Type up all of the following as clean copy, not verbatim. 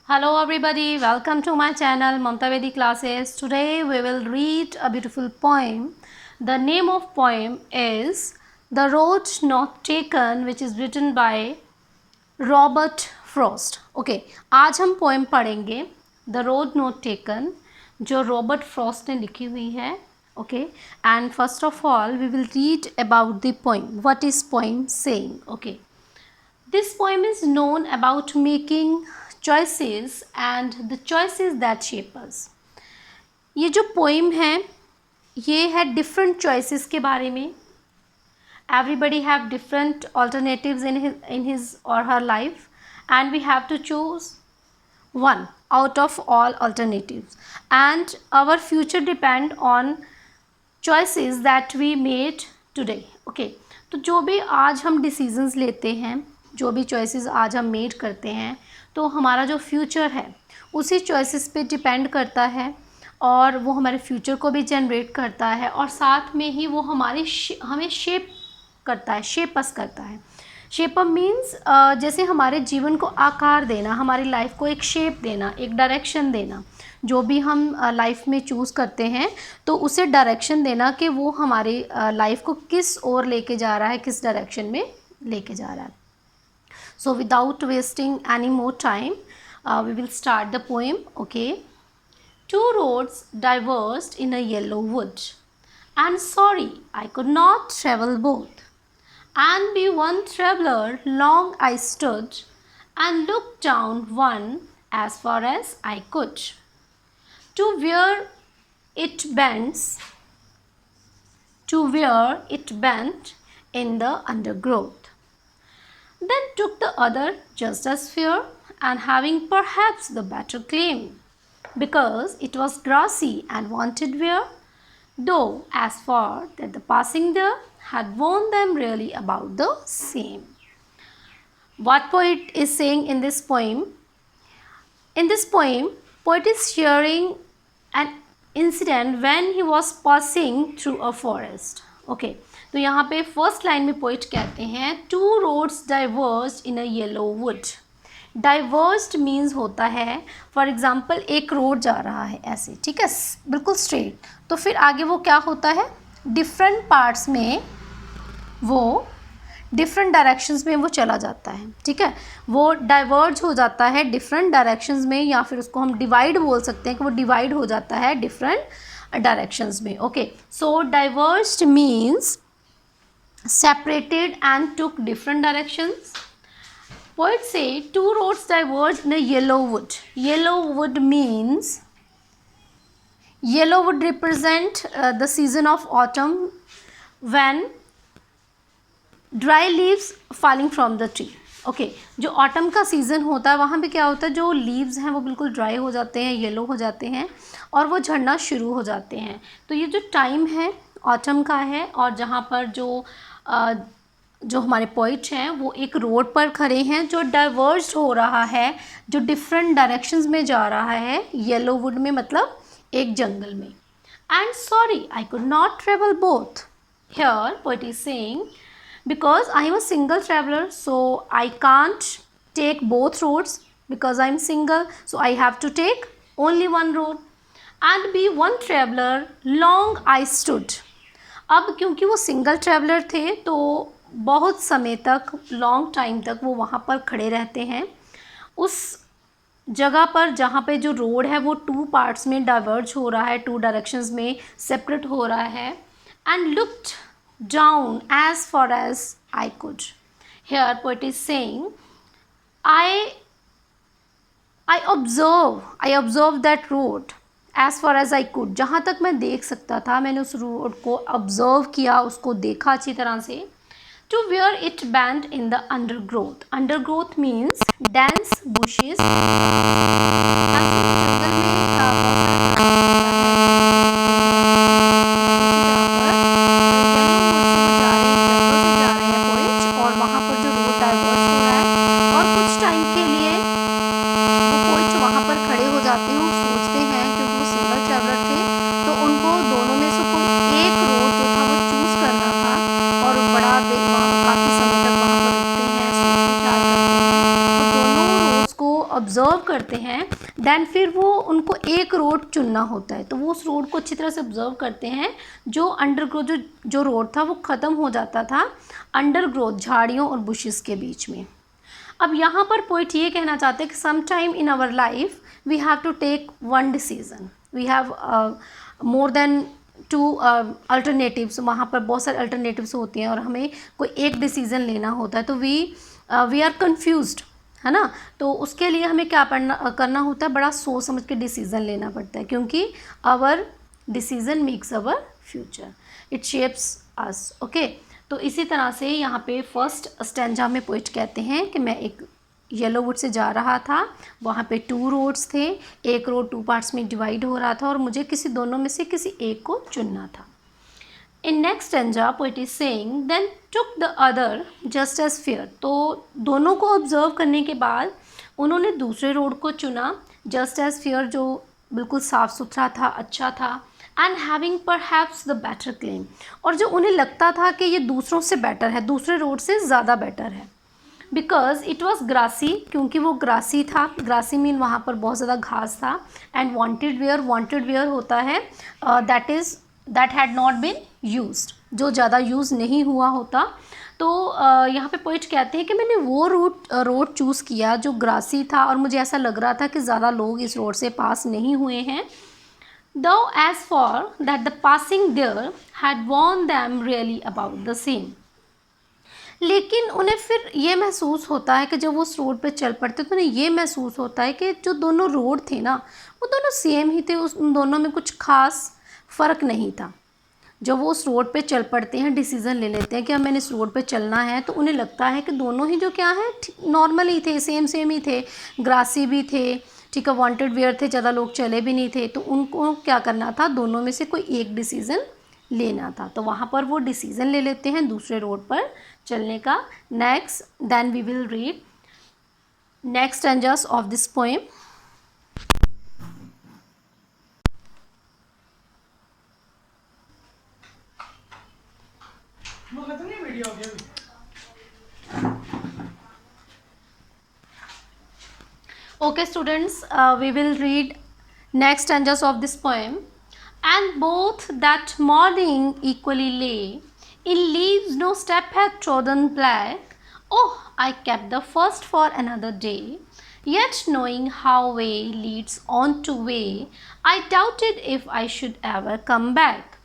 Hello everybody, welcome to my channel Mamta Vedi Classes. Today we will read a beautiful poem. The name of poem is The Road Not Taken, which is written by Robert Frost. Okay, आज हम poem पढ़ेंगे The Road Not Taken, जो Robert Frost ने लिखी हुई है. Okay, and first of all we will read about the poem. What is poem saying? Okay, this poem is known about making choices and the choices that shape us. ये जो poem है ये है different choices के बारे में. Everybody have different alternatives in his or her life and we have to choose one out of all alternatives, and our future depend on choices that we made today. Okay, तो जो भी आज हम decisions लेते हैं, जो भी choices आज हम मेड करते हैं, तो हमारा जो फ्यूचर है उसी चॉइसेस पे डिपेंड करता है और वो हमारे फ्यूचर को भी जनरेट करता है और साथ में ही वो हमें शेप करता है, शेपअस करता है. शेपअप मीन्स जैसे हमारे जीवन को आकार देना, हमारी लाइफ को एक शेप देना, एक डायरेक्शन देना. जो भी हम लाइफ में चूज़ करते हैं तो उसे डायरेक्शन देना कि वो हमारी लाइफ को किस ओर लेके जा रहा है, किस डायरेक्शन में लेके जा रहा है. So without wasting any more time, we will start the poem. Okay. Two roads diverged in a yellow wood, and sorry I could not travel both. And be one traveller long I stood, and looked down one as far as I could. To where it bends, in the undergrowth. Then took the other just as fair, and having perhaps the better claim, because it was grassy and wanted wear, though as far that the passing there had warned them really about the same. What poet is saying in this poem? In this poem, poet is sharing an incident when he was passing through a forest. Okay, तो यहाँ पे first line में poet कहते हैं two roads divorced in a yellow would. Divorced means होता है for example एक road जा रहा है ऐसे, ठीक है, बिल्कुल स्ट्रेट, तो फिर आगे वो क्या होता है, डिफरेंट पार्ट्स में वो डिफरेंट डायरेक्शंस में वो चला जाता है. ठीक है, वो डाइवर्ज हो जाता है डिफरेंट डायरेक्शंस में, या फिर उसको हम डिवाइड बोल सकते हैं कि वो डिवाइड हो जाता है डिफरेंट डायरेक्शंस में. Okay, so divorced means separated and took different directions. Poets say two roads diverged in a yellow wood. Yellow wood means, yellow would represent the season of autumn when dry leaves falling from the tree. Okay, जो autumn का season होता है वहाँ पे क्या होता है, जो लीव्स हैं वो बिल्कुल ड्राई हो जाते हैं, येलो हो जाते हैं और वो झड़ना शुरू हो जाते हैं. तो ये जो टाइम है ऑटम का है, और जहाँ पर जो हमारे पोइट हैं वो एक रोड पर खड़े हैं जो डाइवर्ज हो रहा है, जो डिफरेंट डायरेक्शंस में जा रहा है, येलो वुड में मतलब एक जंगल में. And sorry I could not travel both. Here poet is saying because I am a single traveler, so I can't take both roads because I am single, so I have to take only one road. And be one traveler long I stood. अब क्योंकि वो single traveller थे तो बहुत समय तक, long time तक वो वहाँ पर खड़े रहते हैं उस जगह पर जहाँ पे जो रोड है वो टू पार्ट्स में डाइवर्ज हो रहा है, टू डायरेक्शंस में सेपरेट हो रहा है. And looked down as far as I could. Here poet is saying I observe that road as far as I could. जहाँ तक मैं देख सकता था मैंने उस रोड को ऑब्जर्व किया, उसको देखा अच्छी तरह से. To where it bent in the undergrowth. Undergrowth means dense bushes. Jungle observe करते हैं, देन फिर वो उनको एक रोड चुनना होता है। तो वो उस रोड को अच्छी तरह से ऑब्ज़र्व करते हैं। जो अंडरग्रोथ जो रोड था वो ख़त्म हो जाता था अंडरग्रोथ झाड़ियों और बुशेस के बीच में। अब यहाँ पर पोइट ये कहना चाहते हैं कि some time in our life we have to take one decision, we have more than two alternatives. वहाँ पर बहुत सारे अल्टरनेटिव्स होती हैं और हमें कोई एक डिसीज़न लेना होता है, तो वी आर कन्फ्यूज्ड, है ना। तो उसके लिए हमें क्या करना होता है, बड़ा सोच समझ के डिसीज़न लेना पड़ता है, क्योंकि our decision makes our future, it shapes us. Okay, तो इसी तरह से यहाँ पे फर्स्ट स्टैंजा में पोइट कहते हैं कि मैं एक येलो वुड से जा रहा था, वहाँ पे 2 रोड्स थे, एक रोड 2 पार्ट्स में डिवाइड हो रहा था और मुझे किसी दोनों में से किसी एक को चुनना था। In next stanza poet is saying then took the other just as fair. तो दोनों को ऑब्जर्व करने के बाद उन्होंने दूसरे रोड को चुना, जस्ट एज फेयर, जो बिल्कुल साफ़ सुथरा था, अच्छा था, and having perhaps the better claim, और जो उन्हें लगता था कि ये दूसरों से बेटर है, दूसरे रोड से ज़्यादा बेटर है। बिकॉज इट वॉज ग्रासी, क्योंकि वो ग्रासी था, ग्रासी मीन वहाँ पर बहुत ज़्यादा घास था, एंड वांटेड वेयर होता है that had not been used, जो ज़्यादा यूज़ नहीं हुआ होता। तो यहाँ पे पोइट कहते हैं कि मैंने वो रोड चूज़ किया जो ग्रासी था और मुझे ऐसा लग रहा था कि ज़्यादा लोग इस रोड से पास नहीं हुए हैं। Though as for that the passing there had warned them really about the same, लेकिन उन्हें फिर ये महसूस होता है कि जब वो उस रोड पे चल पड़ते तो उन्हें ये महसूस होता है कि जो दोनों रोड थे ना वो दोनों सेम ही थे, उन दोनों में कुछ खास फ़र्क नहीं था। जब वो उस रोड पे चल पड़ते हैं, डिसीज़न ले लेते हैं कि अब मैंने इस रोड पे चलना है, तो उन्हें लगता है कि दोनों ही जो क्या है नॉर्मल ही थे, सेम ही थे, ग्रासी भी थे, ठीक है, वांटेड वेयर थे, ज़्यादा लोग चले भी नहीं थे। तो उनको क्या करना था, दोनों में से कोई एक डिसीज़न लेना था। तो वहाँ पर वो डिसीज़न ले लेते हैं दूसरे रोड पर चलने का। Next then we will read next stanzas of this poem. Okay students, we will read next stanzas of this poem. And both that morning equally lay, in leaves no step had trodden black. Oh, I kept the first for another day, yet knowing how way leads on to way, I doubted if I should ever come back.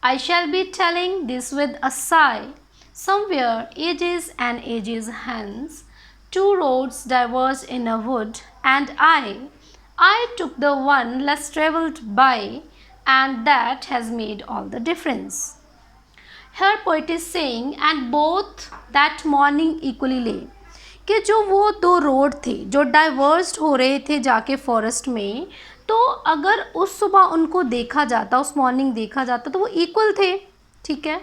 I shall be telling this with a sigh, somewhere ages and ages hence, 2 roads diverged in a wood, and I took the one less travelled by, and that has made all the difference. Here poet is saying, and both that morning equally lay, कि जो वो 2 road थे जो divorced हो रहे थे जाके forest में, तो अगर उस सुबह उनको देखा जाता, उस मॉर्निंग देखा जाता, तो वो इक्वल थे, ठीक है।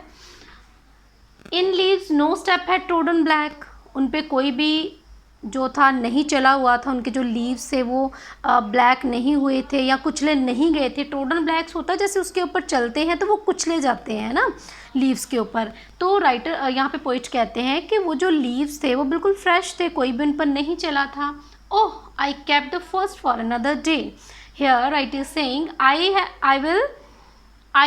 In leaves no step had trodden black, उन पे कोई भी जो था नहीं चला हुआ था, उनके जो लीव्स थे वो ब्लैक नहीं हुए थे या कुचले नहीं गए थे। ट्रोडन ब्लैक्स होता है जैसे उसके ऊपर चलते हैं तो वो कुचले जाते हैं ना लीव्स के ऊपर। तो राइटर यहाँ पे पोइट कहते हैं कि वो जो लीव्स थे वो बिल्कुल फ्रेश थे, कोई भी उन पर नहीं चला था। Oh, I kept the first for another day. Here writer is saying I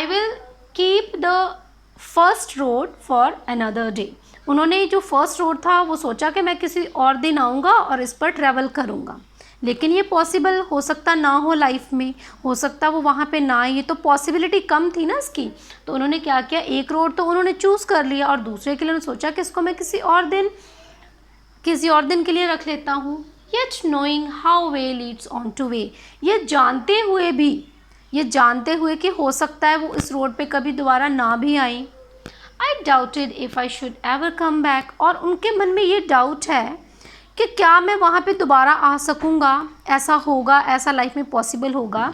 will keep the first road for another day. उन्होंने जो फर्स्ट रोड था वो सोचा कि मैं किसी और दिन आऊँगा और इस पर ट्रैवल करूँगा, लेकिन ये पॉसिबल हो सकता ना हो लाइफ में, हो सकता वो वहाँ पे ना आए, ये तो पॉसिबिलिटी कम थी ना इसकी। तो उन्होंने क्या किया, एक रोड तो उन्होंने चूज़ कर लिया और दूसरे के लिए उन्होंने सोचा कि इसको मैं किसी और दिन के लिए रख लेता हूँ। Yet knowing how way Leeds on two way, ये जानते हुए कि हो सकता है वो इस रोड पे कभी दोबारा ना भी आई। I doubted if I should ever come back, और उनके मन में ये डाउट है कि क्या मैं वहाँ पे दोबारा आ सकूँगा, ऐसा होगा, ऐसा लाइफ में पॉसिबल होगा।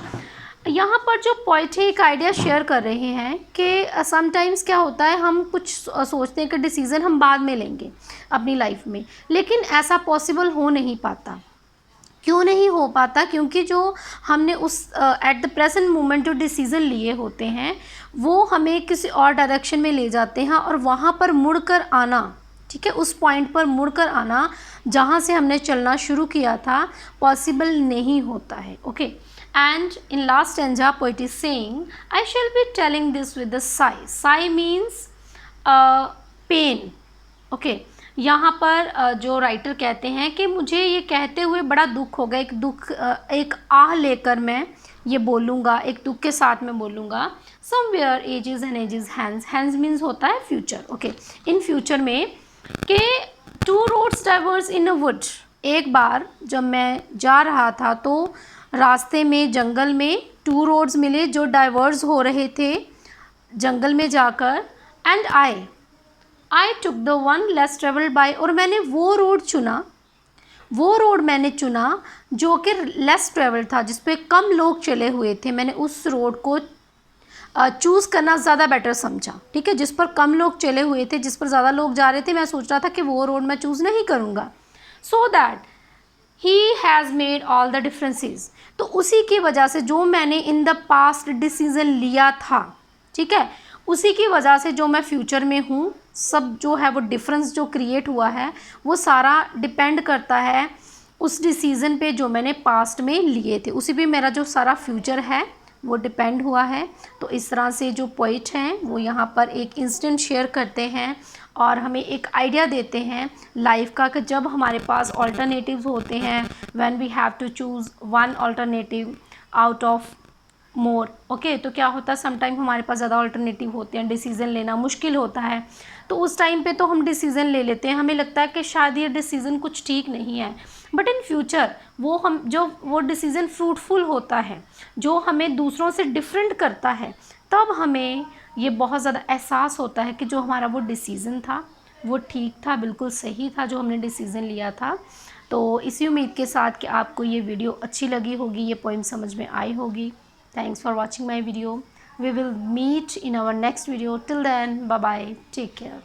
यहाँ पर जो पॉइंट है एक आइडिया शेयर कर रहे हैं कि समटाइम्स क्या होता है, हम कुछ सोचते हैं कि डिसीज़न हम बाद में लेंगे अपनी लाइफ में, लेकिन ऐसा पॉसिबल हो नहीं पाता। क्यों नहीं हो पाता? क्योंकि जो हमने उस एट द प्रेजेंट मोमेंट जो डिसीज़न लिए होते हैं वो हमें किसी और डायरेक्शन में ले जाते हैं और वहाँ पर मुड़कर आना ठीक है, उस पॉइंट पर मुड़कर आना जहाँ से हमने चलना शुरू किया था पॉसिबल नहीं होता है. Okay, and in last stanza poet is saying I shall be telling this with the sigh. Sigh means pain. Okay, यहाँ पर जो राइटर कहते हैं कि मुझे ये कहते हुए बड़ा दुख होगा, एक आह लेकर मैं ये बोलूँगा, एक दुख के साथ मैं बोलूँगा. Somewhere ages and ages hence. Hence means होता है फ्यूचर. ओके, इन फ्यूचर में कि two roads diverged in a wood. एक बार जब मैं जा रहा था तो रास्ते में जंगल में टू रोड्स मिले जो डाइवर्स हो रहे थे जंगल में जाकर. And I took the one less travelled by. और मैंने वो रोड चुना जो कि लेस ट्रेवल था, जिस पे कम लोग चले हुए थे. मैंने उस रोड को चूज़ करना ज़्यादा बेटर समझा. ठीक है, जिस पर कम लोग चले हुए थे, जिस पर ज़्यादा लोग जा रहे थे, मैं सोच रहा था कि वो रोड मैं चूज़ नहीं करूँगा. So that he has made all the differences. तो उसी की वजह से जो मैंने इन द पास्ट डिसीज़न लिया था, ठीक है, उसी की वजह से जो मैं फ्यूचर में हूँ, सब जो है वो डिफरेंस जो क्रिएट हुआ है वो सारा डिपेंड करता है उस डिसीज़न पे जो मैंने पास्ट में लिए थे. उसी पे मेरा जो सारा फ्यूचर है वो डिपेंड हुआ है. तो इस तरह से जो पोइट हैं वो यहाँ पर एक इंस्टेंट शेयर करते हैं और हमें एक आइडिया देते हैं लाइफ का कि जब हमारे पास ऑल्टरनेटिव्स होते हैं, when we have to choose one alternative out of more. Okay, तो क्या होता है, समटाइम हमारे पास ज़्यादा ऑल्टरनेटिव होते हैं, डिसीज़न लेना मुश्किल होता है. तो उस टाइम पे तो हम डिसीज़न ले लेते हैं, हमें लगता है कि शायद ये डिसीज़न कुछ ठीक नहीं है. बट इन फ्यूचर वो डिसीज़न फ्रूटफुल होता है, जो हमें दूसरों से डिफरेंट करता है, तब हमें ये बहुत ज़्यादा एहसास होता है कि जो हमारा वो डिसीज़न था वो ठीक था, बिल्कुल सही था जो हमने डिसीज़न लिया था. तो इसी उम्मीद के साथ कि आपको ये वीडियो अच्छी लगी होगी, ये पोइम समझ में आई होगी. Thanks for watching my video. We will meet in our next video. Till then, bye bye. Take care.